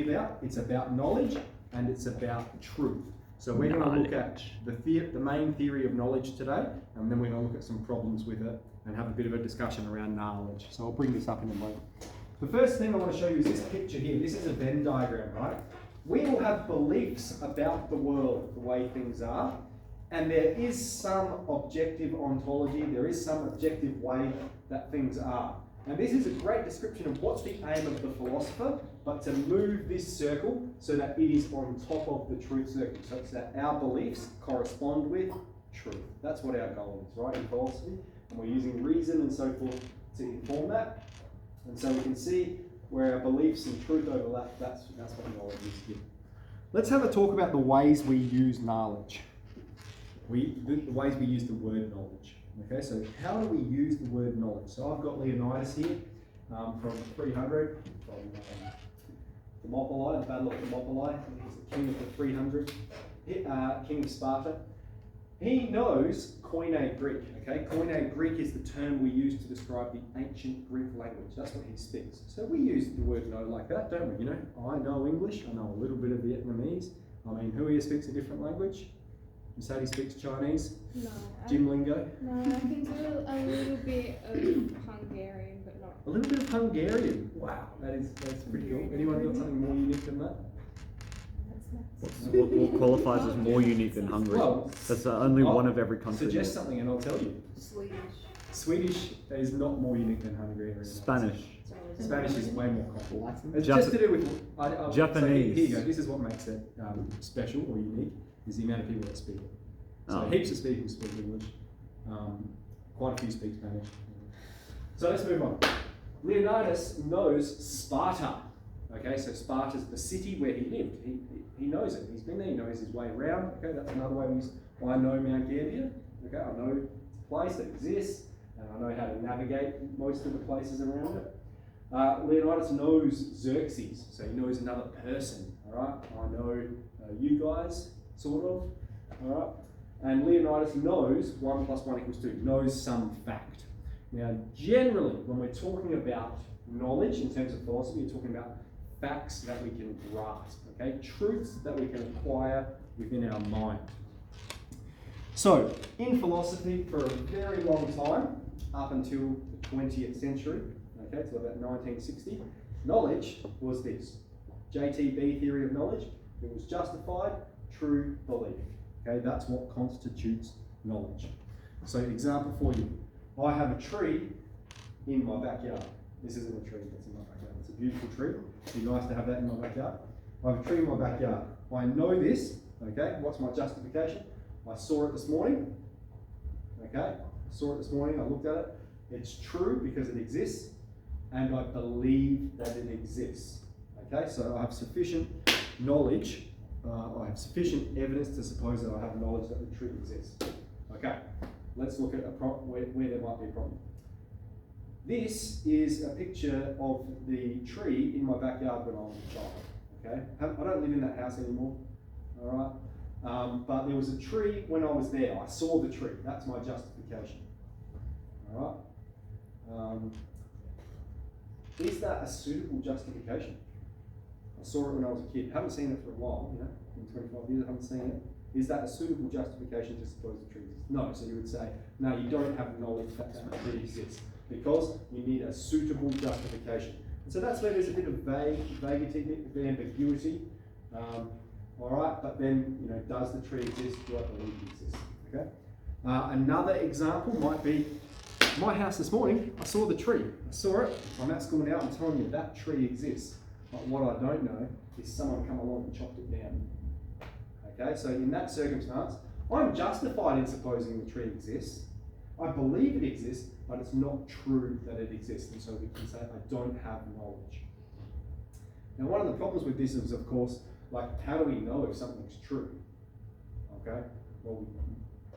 about. It's about knowledge and it's about truth. So we're going to look at the main theory of knowledge today, and then we're going to look at some problems with it and have a bit of a discussion around knowledge. So I'll bring this up in a moment. The first thing I want to show you is this picture here. This is a Venn diagram, right? We all have beliefs about the world, the way things are, and there is some objective ontology, there is some objective way that things are. And this is a great description of what's the aim of the philosopher, but to move this circle so that it is on top of the truth circle, such that our beliefs correspond with truth. That's what our goal is, right, in philosophy. And we're using reason and so forth to inform that. And so we can see where our beliefs and truth overlap. That's what knowledge is here. Let's have a talk about the ways we use knowledge. The ways we use the word knowledge. Okay, so how do we use the word knowledge? So I've got Leonidas here from 300, from Thermopylae, the Battle of Thermopylae. He's the king of the 300, king of Sparta. He knows Koine Greek. Okay, Koine Greek is the term we use to describe the ancient Greek language. That's what he speaks. So we use the word know like that, don't we? You know, I know English. I know a little bit of Vietnamese. I mean, who here speaks a different language? Sadie speaks Chinese? No. Gym lingo? No, I can do a little bit of Hungarian, but not. A little bit of Hungarian. Wow, that's pretty cool. Anyone got something more unique than that? What qualifies as more unique than Hungary? Well, that's only one of every country. Suggest something and I'll tell you. Swedish. Swedish is not more unique than Hungarian. Spanish. Spanish is way more complex. It's Jap- just to do with Japanese. So here you go. This is what makes it special or unique. Is the amount of people that speak it. So Oh. heaps of people speak English. Quite a few speak Spanish. So let's move on. Leonidas knows Sparta. Okay, so Sparta's the city where he lived. He knows it. He's been there. He knows his way around. Okay, that's another way we use. I know Mount Gettier. Okay, I know it's a place that exists, and I know how to navigate most of the places around it. Leonidas knows Xerxes, so he knows another person. All right, I know you guys. Sort of, all right? And Leonidas knows 1 + 1 = 2, knows some fact. Now, generally, when we're talking about knowledge in terms of philosophy, we're talking about facts that we can grasp, okay? Truths that we can acquire within our mind. So, in philosophy, for a very long time, up until the 20th century, okay, so about 1960, knowledge was this. Jtb Theory of Knowledge. It was justified, true belief. Okay, that's what constitutes knowledge. So, example for you. I have a tree in my backyard. This isn't a tree that's in my backyard. It's a beautiful tree. It'd be nice to have that in my backyard. I have a tree in my backyard. I know this. Okay, what's my justification? I saw it this morning. Okay, I saw it this morning. I looked at it. It's true because it exists, and I believe that it exists. Okay, so I have sufficient knowledge. I have sufficient evidence to suppose that I have knowledge that the tree exists. Okay, let's look at where there might be a problem. This is a picture of the tree in my backyard when I was a child. Okay, I don't live in that house anymore. All right, but there was a tree when I was there. I saw the tree. That's my justification. All right. Is that a suitable justification? I saw it when I was a kid. Haven't seen it for a while, you know, in 25 years I haven't seen it. Is that a suitable justification to suppose the tree exists? No, so you would say, no, you don't have knowledge that the tree exists because you need a suitable justification. And so that's where there's a bit of ambiguity. All right, but then, you know, does the tree exist? Do I believe it exists? Okay. Another example might be my house this morning. I saw the tree. I saw it. I'm at school now. I'm telling you that tree exists. But what I don't know is someone come along and chopped it down. Okay, so in that circumstance, I'm justified in supposing the tree exists. I believe it exists, but it's not true that it exists. And so we can say I don't have knowledge. Now, one of the problems with this is, of course, like, how do we know if something's true? Okay, well,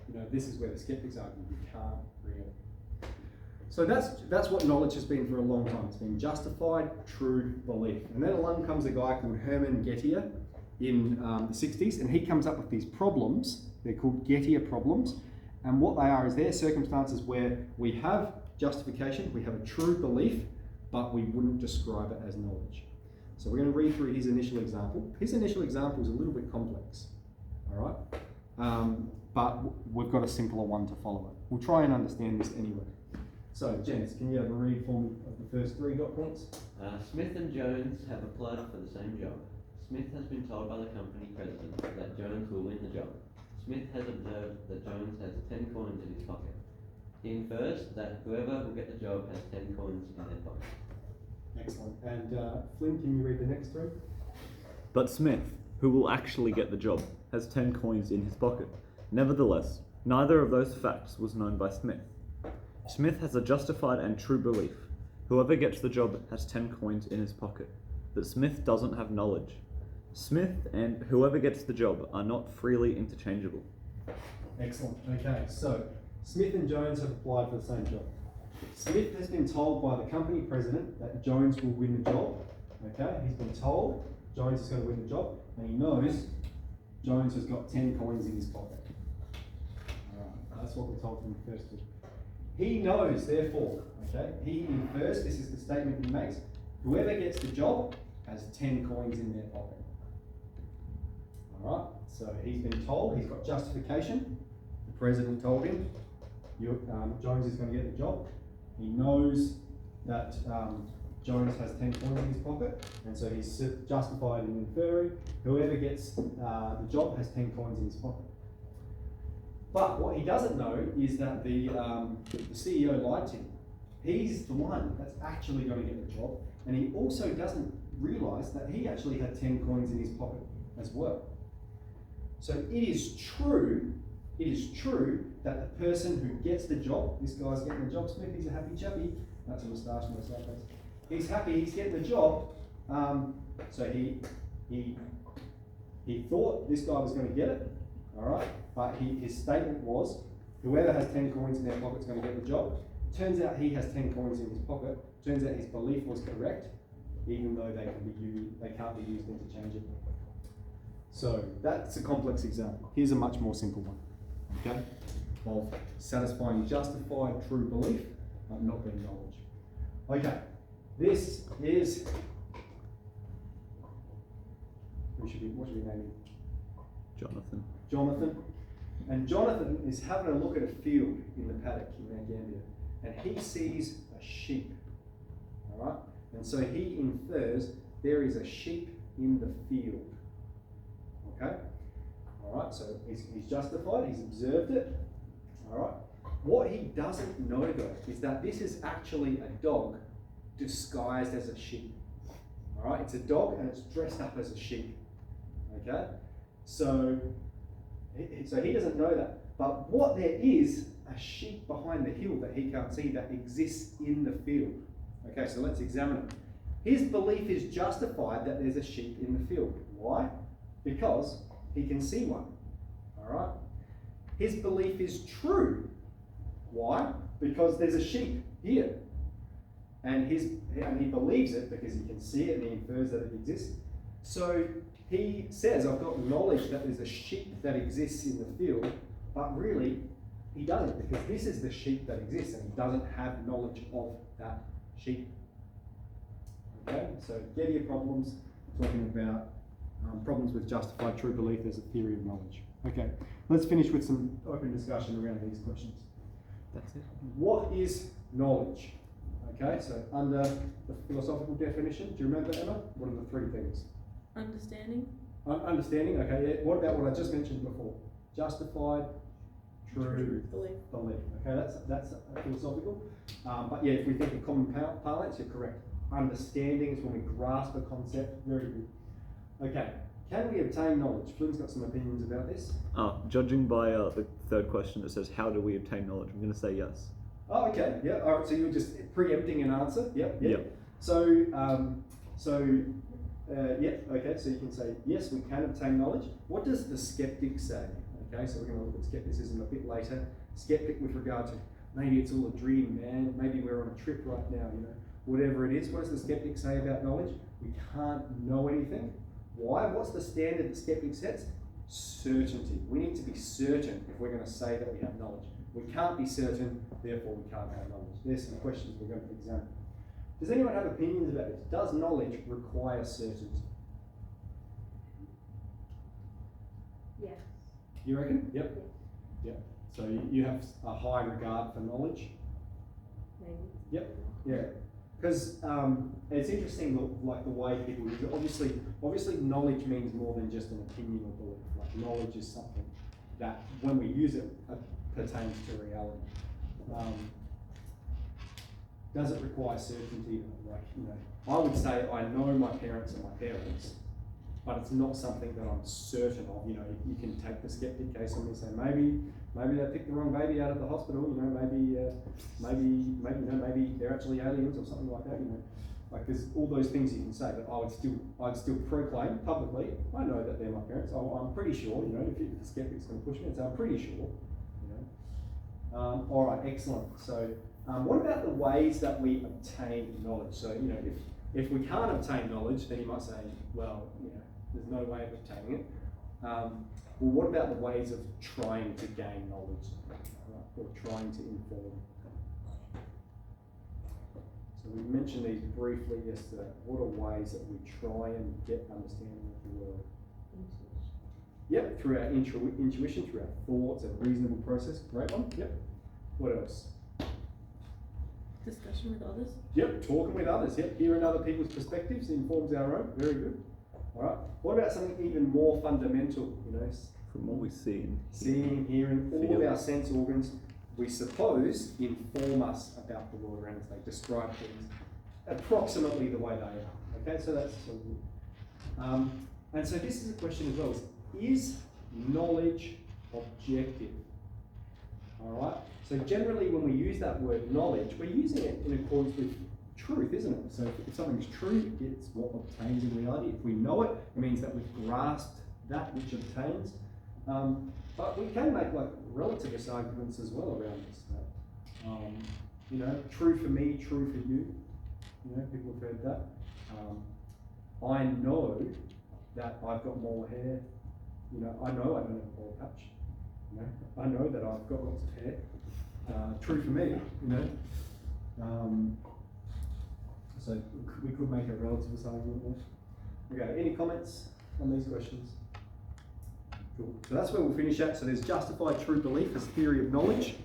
you know, this is where the skeptics argue we can't really. So that's what knowledge has been for a long time. It's been justified, true belief. And then along comes a guy called Hermann Gettier in the 60s, and he comes up with these problems. They're called Gettier Problems. And what they are is they're circumstances where we have justification, we have a true belief, but we wouldn't describe it as knowledge. So we're going to read through his initial example. His initial example is a little bit complex, all right? But we've got a simpler one to follow it. We'll try and understand this anyway. So, gents, can you have a read for me of the first 3 dot points? Smith and Jones have applied for the same job. Smith has been told by the company president that Jones will win the job. Smith has observed that Jones has 10 coins in his pocket. He infers that whoever will get the job has 10 coins in their pocket. Excellent. And Flynn, can you read the next 3? But Smith, who will actually get the job, has 10 coins in his pocket. Nevertheless, neither of those facts was known by Smith. Smith has a justified and true belief. Whoever gets the job has 10 coins in his pocket. But Smith doesn't have knowledge. Smith and whoever gets the job are not freely interchangeable. Excellent. Okay, so Smith and Jones have applied for the same job. Smith has been told by the company president that Jones will win the job. Okay, he's been told Jones is going to win the job, and he knows Jones has got 10 coins in his pocket. All right, that's what we're told from the first 2. He knows, therefore, okay, he infers, this is the statement he makes, whoever gets the job has 10 coins in their pocket. All right, so he's been told, he's got justification. The president told him, Jones is going to get the job. He knows that Jones has 10 coins in his pocket, and so he's justified in inferring whoever gets the job has 10 coins in his pocket. But what he doesn't know is that the CEO lied to him. He's the one that's actually going to get the job, and he also doesn't realise that he actually had 10 coins in his pocket as well. So it is true that the person who gets the job, this guy's getting the job, Smith, he's a happy chappy. That's a moustache and a face. He's happy, he's getting the job. So he thought this guy was going to get it, all right? But his statement was, whoever has 10 coins in their pocket is going to get the job. Turns out he has 10 coins in his pocket. Turns out his belief was correct, even though they can't be used interchangeably. So that's a complex example. Here's a much more simple one, okay? Of satisfying justified true belief, but not being knowledge. Okay, this is, what should we name him? Jonathan. And Jonathan is having a look at a field in the paddock in Mount Gambier, and he sees a sheep, all right? And so he infers there is a sheep in the field, okay? All right, so he's justified, he's observed it, all right? What he doesn't know though is that this is actually a dog disguised as a sheep, all right? It's a dog and it's dressed up as a sheep, okay? So he doesn't know that. But what there is a sheep behind the hill that he can't see that exists in the field. Okay, so let's examine it. His belief is justified that there's a sheep in the field. Why? Because he can see one. All right? His belief is true. Why? Because there's a sheep here. And he believes it because he can see it and he infers that it exists. So he says, I've got knowledge that there's a sheep that exists in the field, but really he doesn't, because this is the sheep that exists and he doesn't have knowledge of that sheep. Okay, so Gettier Problems, talking about problems with justified true belief as a theory of knowledge. Okay, let's finish with some open discussion around these questions. That's it. What is knowledge? Okay, so under the philosophical definition, do you remember, Emma? What are the 3 things? Understanding. Understanding, okay, yeah. What about what I just mentioned before? Justified, true, belief. Okay, that's philosophical. But yeah, if we think in common parlance, you're correct. Understanding is when we grasp a concept. Very good. Okay, can we obtain knowledge? Flynn's got some opinions about this. Judging by the 3rd question that says, how do we obtain knowledge? I'm going to say yes. Oh, okay, yeah, all right, so you're just preempting an answer? Yep. So, okay, so you can say, yes, we can obtain knowledge. What does the skeptic say? Okay, so we're going to look at skepticism a bit later. Skeptic with regard to, maybe it's all a dream, man. Maybe we're on a trip right now, whatever it is. What does the skeptic say about knowledge? We can't know anything. Why? What's the standard the skeptic sets? Certainty. We need to be certain if we're going to say that we have knowledge. We can't be certain, therefore we can't have knowledge. There's some questions we're going to examine. Does anyone have opinions about this? Does knowledge require certainty? Yes. You reckon? Yep. Yep. So you have a high regard for knowledge? Maybe. Yep. Yeah. Because it's interesting, like the way people use it. Obviously, knowledge means more than just an opinion or belief. Like knowledge is something that, when we use it, pertains to reality. Does it require certainty? Like, I would say I know my parents are my parents, but it's not something that I'm certain of. You can take the skeptic case on me and say maybe they picked the wrong baby out of the hospital. Maybe they're actually aliens or something like that. Like there's all those things you can say, but I'd still proclaim publicly, I know that they're my parents. I'm pretty sure. If the skeptic's going to push me and say I'm pretty sure. All right, excellent. So, what about the ways that we obtain knowledge? So, if we can't obtain knowledge, then you might say, well, there's no way of obtaining it. Well, what about the ways of trying to gain knowledge, right? Or trying to inform? So we mentioned these briefly yesterday. What are ways that we try and get understanding of the world? Yep, through our intuition, through our thoughts and reasonable process. Great one. Yep. What else? Discussion with others. Yep, talking with others. Yep, hearing other people's perspectives informs our own. Very good. All right. What about something even more fundamental? From what we see and seeing, hearing, all feel. of our sense organs, we suppose, inform us about the world around us. They describe things approximately the way they are. Okay, so that's so good. And so this is a question as well: is knowledge objective? All right. So generally, when we use that word knowledge, we're using it in accordance with truth, isn't it? So if something is true, it's what obtains in reality. If we know it, it means that we've grasped that which obtains. But we can make like relativist arguments as well around this. True for me, true for you. People have heard that. I know that I've got more hair. I know I don't have a bald patch. I know that I've got lots of hair. True for me. So we could make a relativist argument there. Okay, any comments on these questions? Cool. So that's where we'll finish at. So there's justified true belief as theory of knowledge.